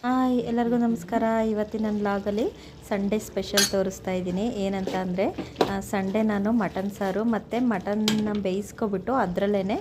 Hi ಎಲ್ಲರಿಗೂ ನಮಸ್ಕಾರ. ಇವತ್ತಿನ ನನ್ನ ವ್ಲಾಗಲ್ಲಿ ಸಂಡೇ ಸ್ಪೆಷಲ್ ತೋರಿಸ್ತಾ ಇದ್ದೀನಿ. ಏನಂತ ಅಂದರೆ ಸಂಡೇ ನಾನು ಮಟನ್ ಸಾರು ಮತ್ತು ಮಟನ್ನ ಬೇಯಿಸ್ಕೊಬಿಟ್ಟು ಅದರಲ್ಲೇ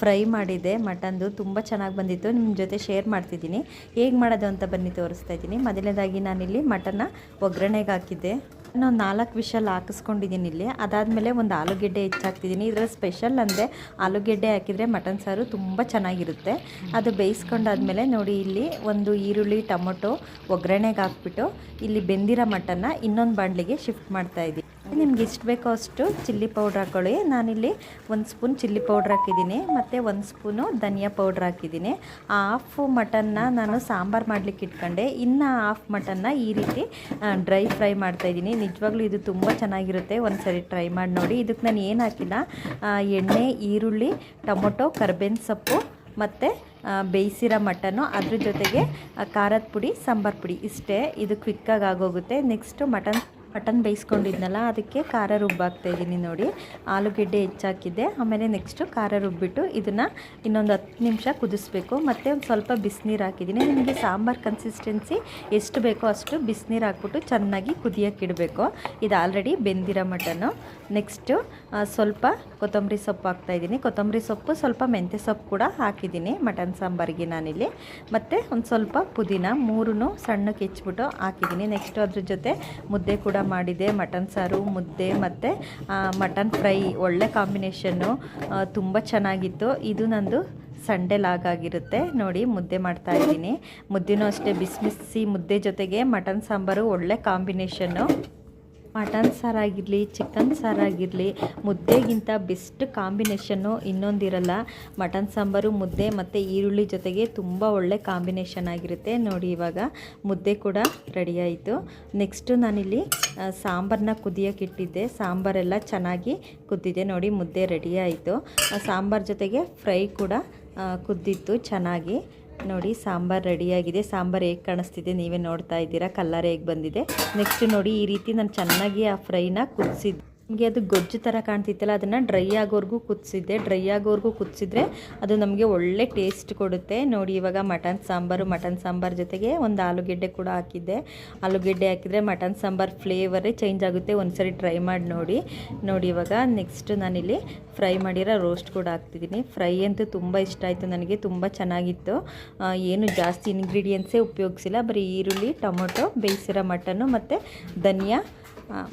ಫ್ರೈ ಮಾಡಿದ್ದೆ. ಮಟನ್ದು ತುಂಬ ಚೆನ್ನಾಗಿ ಬಂದಿತ್ತು. ನಿಮ್ಮ ಜೊತೆ ಶೇರ್ ಮಾಡ್ತಿದ್ದೀನಿ. ಹೇಗೆ ಮಾಡೋದು ಅಂತ ಬನ್ನಿ ತೋರಿಸ್ತಾ ಇದ್ದೀನಿ. ಮೊದಲನೇದಾಗಿ ನಾನಿಲ್ಲಿ ಮಟನ್ನ ಒಗ್ಗರಣೆಗೆ ಹಾಕಿದ್ದೆ. ನಾನು 4 ವಿಷಲ್ ಹಾಕಿಸ್ಕೊಂಡಿದ್ದೀನಿ ಇಲ್ಲಿ. ಅದಾದಮೇಲೆ ಒಂದು ಆಲೂಗೆಡ್ಡೆ ಹೆಚ್ಚಾಕ್ತಿದ್ದೀನಿ. ಇದರ ಸ್ಪೆಷಲ್ ಅಂದರೆ ಆಲೂಗೆಡ್ಡೆ ಹಾಕಿದರೆ ಮಟನ್ ಸಾರು ತುಂಬ ಚೆನ್ನಾಗಿರುತ್ತೆ. ಅದು ಬೇಯಿಸ್ಕೊಂಡಾದ್ಮೇಲೆ ನೋಡಿ ಇಲ್ಲಿ ಒಂದು ಈರುಳ್ಳಿ ಟೊಮೊಟೊ ಒಗ್ಗರಣೆಗೆ ಹಾಕ್ಬಿಟ್ಟು ಇಲ್ಲಿ ಬೆಂದಿರೋ ಮಟನ್ನ ಇನ್ನೊಂದು ಬಾಣಲಿಗೆ ಶಿಫ್ಟ್ ಮಾಡ್ತಾಯಿದ್ದೀನಿ. ನಿಮ್ಗೆ ಎಷ್ಟು ಬೇಕೋ ಅಷ್ಟು ಚಿಲ್ಲಿ ಪೌಡ್ರ್ ಹಾಕ್ಕೊಳ್ಳಿ. ನಾನಿಲ್ಲಿ 1 ಸ್ಪೂನ್ ಚಿಲ್ಲಿ ಪೌಡ್ರ್ ಹಾಕಿದ್ದೀನಿ ಮತ್ತು 1 ಸ್ಪೂನು ಧನಿಯಾ ಪೌಡ್ರ್ ಹಾಕಿದ್ದೀನಿ. ಹಾಫ್ ಮಟನ್ನ ನಾನು ಸಾಂಬಾರು ಮಾಡಲಿಕ್ಕೆ ಇಟ್ಕೊಂಡೆ. ಇನ್ನು ಹಾಫ್ ಮಟನ್ನ ಈ ರೀತಿ ಡ್ರೈ ಫ್ರೈ ಮಾಡ್ತಾಯಿದ್ದೀನಿ. ನಿಜವಾಗ್ಲೂ ಇದು ತುಂಬ ಚೆನ್ನಾಗಿರುತ್ತೆ. ಒಂದು ಸರಿ ಟ್ರೈ ಮಾಡಿ ನೋಡಿ. ಇದಕ್ಕೆ ನಾನು ಏನು ಹಾಕಿಲ್ಲ, ಎಣ್ಣೆ, ಈರುಳ್ಳಿ, ಟೊಮೊಟೊ, ಕರ್ಬೇವಿನ ಸೊಪ್ಪು ಮತ್ತು ಬೇಯಿಸಿರೋ ಮಟನ್ನು, ಅದ್ರ ಜೊತೆಗೆ ಖಾರದ ಪುಡಿ, ಸಾಂಬಾರು ಪುಡಿ ಇಷ್ಟೇ. ಇದು ಕ್ವಿಕ್ಕಾಗಿ ಆಗೋಗುತ್ತೆ. ನೆಕ್ಸ್ಟು ಮಟನ್ ಬೇಯಿಸ್ಕೊಂಡಿದ್ನಲ್ಲ ಅದಕ್ಕೆ ಖಾರ ರುಬ್ಬಾಕ್ತಾಯಿದ್ದೀನಿ. ನೋಡಿ ಆಲೂಗೆಡ್ಡೆ ಹೆಚ್ಚಾಕಿದ್ದೆ. ಆಮೇಲೆ ನೆಕ್ಸ್ಟು ಖಾರ ರುಬ್ಬಿಟ್ಟು ಇದನ್ನು ಇನ್ನೊಂದು 10 ನಿಮಿಷ ಕುದಿಸ್ಬೇಕು. ಮತ್ತು ಒಂದು ಸ್ವಲ್ಪ ಬಿಸಿನೀರು ಹಾಕಿದ್ದೀನಿ. ನಿಮಗೆ ಸಾಂಬಾರು ಕನ್ಸಿಸ್ಟೆನ್ಸಿ ಎಷ್ಟು ಬೇಕೋ ಅಷ್ಟು ಬಿಸಿನೀರು ಹಾಕ್ಬಿಟ್ಟು ಚೆನ್ನಾಗಿ ಕುದಿಯೋಕ್ಕಿಡಬೇಕು. ಇದು ಆಲ್ರೆಡಿ ಬೆಂದಿರೋ ಮಟನ್ನು. ನೆಕ್ಸ್ಟು ಸ್ವಲ್ಪ ಕೊತ್ತಂಬರಿ ಸೊಪ್ಪು ಹಾಕ್ತಾಯಿದ್ದೀನಿ. ಕೊತ್ತಂಬರಿ ಸೊಪ್ಪು, ಸ್ವಲ್ಪ ಮೆಂತ್ಯ ಸೊಪ್ಪು ಕೂಡ ಹಾಕಿದ್ದೀನಿ ಮಟನ್ ಸಾಂಬಾರಿಗೆ ನಾನಿಲ್ಲಿ. ಮತ್ತು ಒಂದು ಸ್ವಲ್ಪ ಪುದೀನ, 3 ಸಣ್ಣಕ್ಕೆ ಹೆಚ್ಚಿಬಿಟ್ಟು ಹಾಕಿದ್ದೀನಿ. ನೆಕ್ಸ್ಟು ಅದ್ರ ಜೊತೆ ಮುದ್ದೆ ಕೂಡ ಮಾಡಿದೆ. ಮಟನ್ ಸಾರು, ಮುದ್ದೆ ಮತ್ತು ಮಟನ್ ಫ್ರೈ ಒಳ್ಳೆ ಕಾಂಬಿನೇಷನ್ನು, ತುಂಬ ಚೆನ್ನಾಗಿತ್ತು. ಇದು ನಂದು ಸಂಡೇ ಲಾಗ್ ಆಗಿರುತ್ತೆ. ನೋಡಿ ಮುದ್ದೆ ಮಾಡ್ತಾಯಿದ್ದೀನಿ. ಮುದ್ದೆನೂ ಅಷ್ಟೇ ಬಿಸಿ ಬಿಸಿ ಮುದ್ದೆ ಜೊತೆಗೆ ಮಟನ್ ಸಾಂಬಾರು ಒಳ್ಳೆ ಕಾಂಬಿನೇಷನ್ನು. ಮಟನ್ ಸಾರಾಗಿರಲಿ, ಚಿಕನ್ ಸಾರಾಗಿರಲಿ, ಮುದ್ದೆಗಿಂತ ಬೆಸ್ಟ್ ಕಾಂಬಿನೇಷನ್ನು ಇನ್ನೊಂದಿರಲ್ಲ. ಮಟನ್ ಸಾಂಬಾರು, ಮುದ್ದೆ ಮತ್ತು ಈರುಳ್ಳಿ ಜೊತೆಗೆ ತುಂಬ ಒಳ್ಳೆ ಕಾಂಬಿನೇಷನ್ ಆಗಿರುತ್ತೆ. ನೋಡಿ ಇವಾಗ ಮುದ್ದೆ ಕೂಡ ರೆಡಿ ಆಯಿತು. ನೆಕ್ಸ್ಟು ನಾನಿಲ್ಲಿ ಸಾಂಬಾರನ್ನ ಕುದಿಯೋಕೆ ಇಟ್ಟಿದ್ದೆ. ಸಾಂಬಾರೆಲ್ಲ ಚೆನ್ನಾಗಿ ಕುದ್ದಿದೆ. ನೋಡಿ ಮುದ್ದೆ ರೆಡಿ ಆಯಿತು. ಸಾಂಬಾರು ಜೊತೆಗೆ ಫ್ರೈ ಕೂಡ ಕುದ್ದಿತ್ತು ಚೆನ್ನಾಗಿ. ನೋಡಿ ಸಾಂಬಾರು ರೆಡಿಯಾಗಿದೆ. ಸಾಂಬಾರು ಹೇಗೆ ಕಾಣಿಸ್ತಿದೆ ನೀವೇ ನೋಡ್ತಾ ಇದ್ದೀರಾ. ಕಲ್ಲರ್ ಹೇಗೆ ಬಂದಿದೆ. ನೆಕ್ಸ್ಟ್ ನೋಡಿ ಈ ರೀತಿ ನಾನು ಚೆನ್ನಾಗಿ ಆ ಫ್ರೈನ ಕುದಿಸಿದ್ದೆ. ನಮಗೆ ಅದು ಗೊಜ್ಜು ಥರ ಕಾಣ್ತಿತ್ತಲ್ಲ, ಅದನ್ನು ಡ್ರೈ ಆಗೋವರೆಗೂ ಕುದಿಸಿದ್ದೆ. ಡ್ರೈ ಆಗೋವರೆಗೂ ಕುದಿಸಿದ್ರೆ ಅದು ನಮಗೆ ಒಳ್ಳೆ ಟೇಸ್ಟ್ ಕೊಡುತ್ತೆ. ನೋಡಿ ಇವಾಗ ಮಟನ್ ಸಾಂಬಾರು ಜೊತೆಗೆ ಒಂದು ಆಲೂಗೆಡ್ಡೆ ಕೂಡ ಹಾಕಿದ್ದೆ. ಆಲೂಗೆಡ್ಡೆ ಹಾಕಿದರೆ ಮಟನ್ ಸಾಂಬಾರು ಫ್ಲೇವರೇ ಚೇಂಜ್ ಆಗುತ್ತೆ. ಒಂದ್ಸರಿ ಟ್ರೈ ಮಾಡಿ ನೋಡಿ. ನೋಡಿ ಇವಾಗ ನೆಕ್ಸ್ಟ್ ನಾನಿಲ್ಲಿ ಫ್ರೈ ಮಾಡಿರೋ ರೋಸ್ಟ್ ಕೂಡ ಹಾಕ್ತಿದ್ದೀನಿ. ಫ್ರೈ ಅಂತೂ ತುಂಬ ಇಷ್ಟ ಆಯಿತು ನನಗೆ, ತುಂಬ ಚೆನ್ನಾಗಿತ್ತು. ಏನು ಜಾಸ್ತಿ ಇಂಗ್ರೀಡಿಯೆಂಟ್ಸೇ ಉಪಯೋಗಿಸಿಲ್ಲ. ಬರೀ ಈರುಳ್ಳಿ, ಟೊಮೊಟೊ, ಬೇಯಿಸಿರೋ ಮಟನ್ನು ಮತ್ತು ಧನಿಯಾ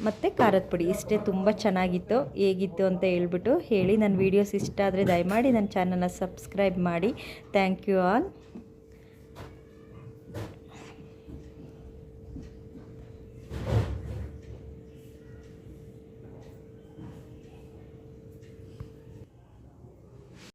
ಮತ್ತು ಖಾರದ ಪುಡಿ ಇಷ್ಟೇ. ತುಂಬ ಚೆನ್ನಾಗಿತ್ತು. ಹೇಗಿತ್ತು ಅಂತ ಹೇಳ್ಬಿಟ್ಟು ಹೇಳಿ. ನನ್ನ ವೀಡಿಯೋಸ್ ಇಷ್ಟ ಆದರೆ ದಯಮಾಡಿ ನನ್ನ ಚಾನಲ್ನ ಸಬ್ಸ್ಕ್ರೈಬ್ ಮಾಡಿ. Thank you all.